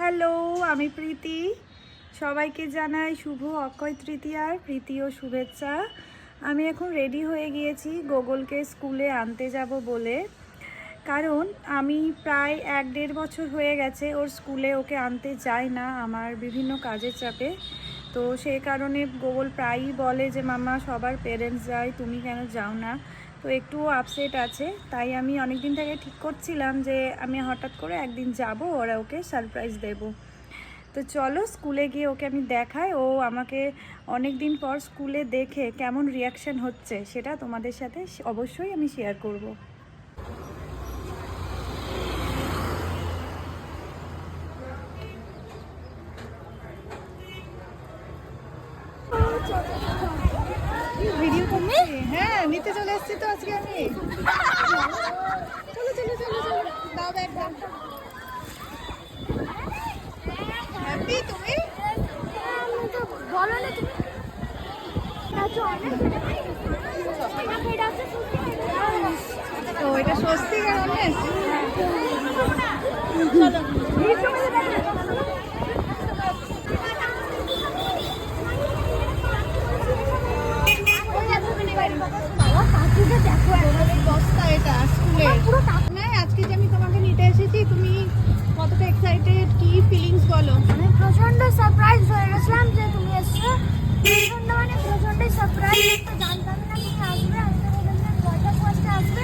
Hello, আমি প্রীতি। সবাইকে জানাই শুভ অক্ষয় তৃতীয়ার প্রীতি ও শুভেচ্ছা। আমি এখন রেডি হয়ে গিয়েছি গোগলকে স্কুলে আনতে যাব বলে, কারণ আমি প্রায় 1-1.5 বছর হয়ে গেছে ওর স্কুলে ওকে আনতে যাই না, আমার বিভিন্ন কাজের চাপে। তো সেই কারণে গোগল প্রায়ই বলে যে মাম্মা সবার পেরেন্টস যায়, তুমি কেন যাও না। তো একটু আপসেট আছে, তাই আমি অনেক দিন থেকে ঠিক করছিলাম যে আমি হঠাৎ করে একদিন যাব, ওরা ওকে সারপ্রাইজ দেব। তো চলো স্কুলে গিয়ে ওকে আমি দেখাই, ও আমাকে অনেক দিন পর স্কুলে দেখে কেমন রিয়াকশান হচ্ছে সেটা তোমাদের সাথে অবশ্যই আমি শেয়ার করব। ভিডিও করবে? হ্যাঁ, নিতে চলে এসেছি তো আজকে আমি। চলো চলো চলো চলো, দাও ব্যাগ দাও। হ্যাপি তুমি? বলো না তুমি। তো এটা স্বস্তি কারণে বস্তা এটা স্কুলের। হ্যাঁ, আজকে যে আমি তোমাকে নিতে এসেছি, তুমি কতটা এক্সাইটেড, কি ফিলিংস বলো? আমি প্রচন্ড সারপ্রাইজ হয়ে গেছিলাম যে তুমি এসছো। প্রচন্ড সারপ্রাইজ, তো জানতাম না তুমি আসবে। আজকে বললাম 9টা 5টা আসবে।